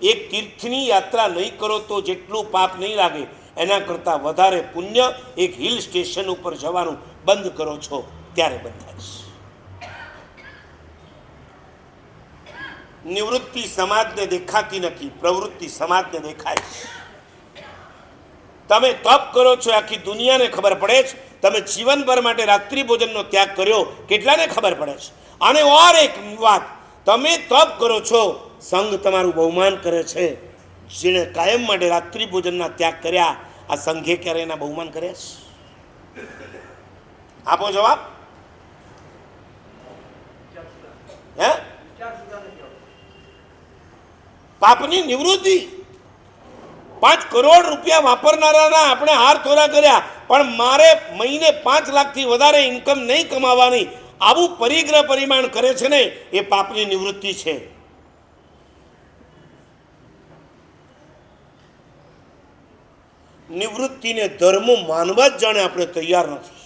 એક તીર્થની યાત્રા નહીં કરો તો જેટલું પાપ નહીં લાગે એના કરતાં વધારે પુણ્ય એક હિલ સ્ટેશન ઉપર જવાનું બંધ કરો છો ત્યારે બંધાય. નિવૃત્તિ સમાજને દેખાતી નથી, પ્રવૃત્તિ સમાજને દેખાય છે. તમે તપ કરો છો આખી દુનિયાને ખબર પડે છે. તમે જીવનભર માટે રાત્રિ ભોજનનો ત્યાગ કર્યો કેટલાને ખબર પડે છે. અને ઓર એક વાત, તમે તપ કરો છો, સંઘ તમારું બહુમાન કરે છે. જેણે કાયમ માટે રાત્રિ ભોજનના ત્યાગ કર્યા આ સંઘે ક્યારે એના બહુમાન કર્યા છે? આપો જવાબ. હે? પાપની નિવૃત્તિ. 5 કરોડ રૂપિયા વાપરનારાના આપણે હાર થોડા કર્યા, પણ મારે મહિને 5 લાખથી વધારે ઇન્કમ નહીં કમાવાની, આવું પરિગ્રહ પરિમાણ કરે છે ને, એ પાપની નિવૃત્તિ છે. નિવૃત્તિને ધર્મ માનવા જ જાણે આપણે તૈયાર નથી.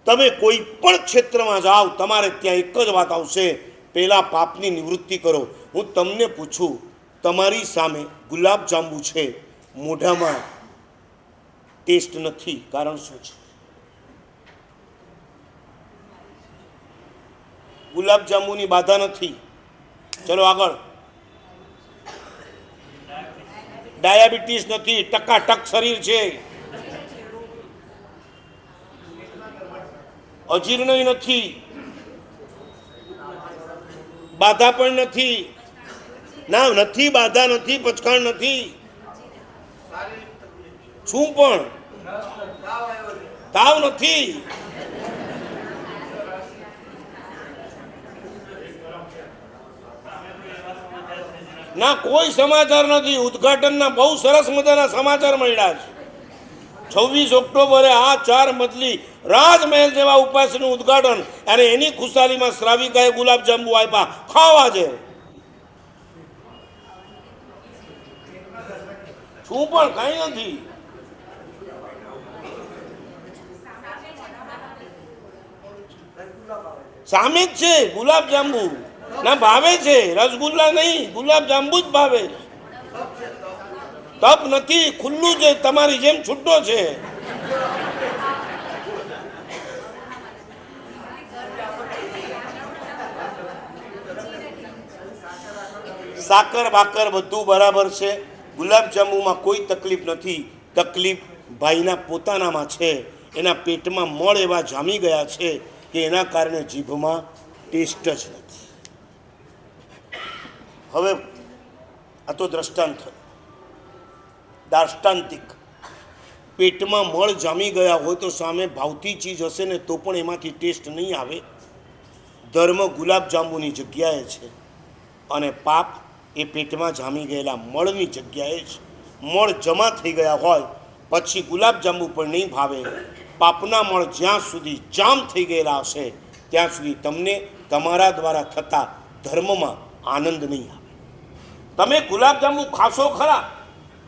તમે કોઈ પણ ક્ષેત્રમાં જાઓ, તમારે ત્યાં એક જ વાત આવશે, પહેલાં પાપની નિવૃત્તિ કરો. હું તમને પૂછું, તમારી સામે ગુલાબ જાંબુ છે, મોઢામાં ટેસ્ટ નથી, કારણ શું છે? ગુલાબ જાંબુની બાધા નથી. ચલો આગળ. ડાયાબિટીસ નથી, ટકાટક શરીર છે. અજીર્ણય નથી, બાધા પણ નથી. ના નથી, બાધા નથી, પચકાણ નથી. શું પણ? તાવ નથી. ના કોઈ સમાચાર નથી. ઉદઘાટનના બહુ સરસ મજાના સમાચાર મળ્યા છે. 26 ઓક્ટોબરે આ 4 મજલી રાજમહેલ જેવા ઉપાસનું ઉદઘાટન, અને એની ખુશાલીમાં શ્રાવિકાએ ગુલાબ જાંબુ આપ્યા ખાવા છે. શું પણ? કાંઈ નથી. સામે જ છે ગુલાબ જાંબુ. ના ભાવે છે, રસગુલ્લા નહીં, ગુલાબ જાંબુ જ ભાવે. તપ નથી, ખુલ્લું છે, તમારી જેમ છૂટો છે. સાકર બાકર બધું બરાબર છે. ગુલાબ જાંબુમાં કોઈ તકલીફ નથી. તકલીફ ભાઈના પોતાનામાં છે. એના પેટમાં મળ એવા જામી ગયા છે કે એના કારણે જીભમાં ટેસ્ટ જ નથી. હવે આ તો દ્રષ્ટાંત, દાર્ષ્ટાંતિક. પેટમાં મળ જામી ગયા હોય તો સામે ભાવતી ચીજ હશે ને તો પણ એમાંથી ટેસ્ટ નહીં આવે. ધર્મ ગુલાબ જાંબુની જગ્યાએ છે અને પાપ એ પેટમાં જામી ગયેલા મળની જગ્યાએ છે. મળ જમા થઈ ગયા હોય પછી ગુલાબ જાંબુ પણ નહીં ભાવે. પાપના મળ જ્યાં સુધી જામ થઈ ગયેલા હશે ત્યાં સુધી તમને તમારા દ્વારા થતા ધર્મમાં આનંદ નહીં આવે. તમે ગુલાબ જાંબુ ખાશો ખરા,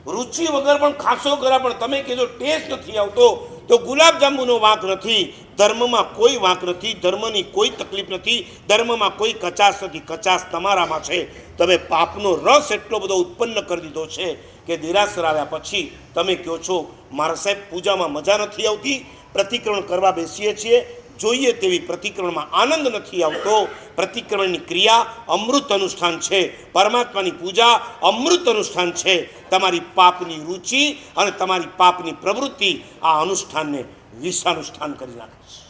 રુચિ વગર પણ ખાશો ખરા, પણ તમે કહેજો ટેસ્ટ નથી આવતો, તો ગુલાબ જાંબુનો વાંક નથી. ધર્મમાં કોઈ વાંક નથી, ધર્મની કોઈ તકલીફ નથી, ધર્મમાં કોઈ કચાશ નથી. કચાશ તમારામાં છે. તમે પાપનો રસ એટલો બધો ઉત્પન્ન કરી દીધો છે કે દેરાસર આવ્યા પછી તમે કહો છો મારા સાહેબ પૂજામાં મજા નથી આવતી, પ્રતિક્રમણ કરવા બેસીએ છીએ, જોઈએ તેવી પ્રતિક્રમણમાં આનંદ નથી આવતો. પ્રતિક્રમણની ક્રિયા અમૃત અનુષ્ઠાન છે, પરમાત્માની પૂજા અમૃત અનુષ્ઠાન છે. તમારી પાપની રુચિ અને તમારી પાપની પ્રવૃત્તિ આ અનુષ્ઠાનને વિષાનુષ્ઠાન કરી નાખે છે.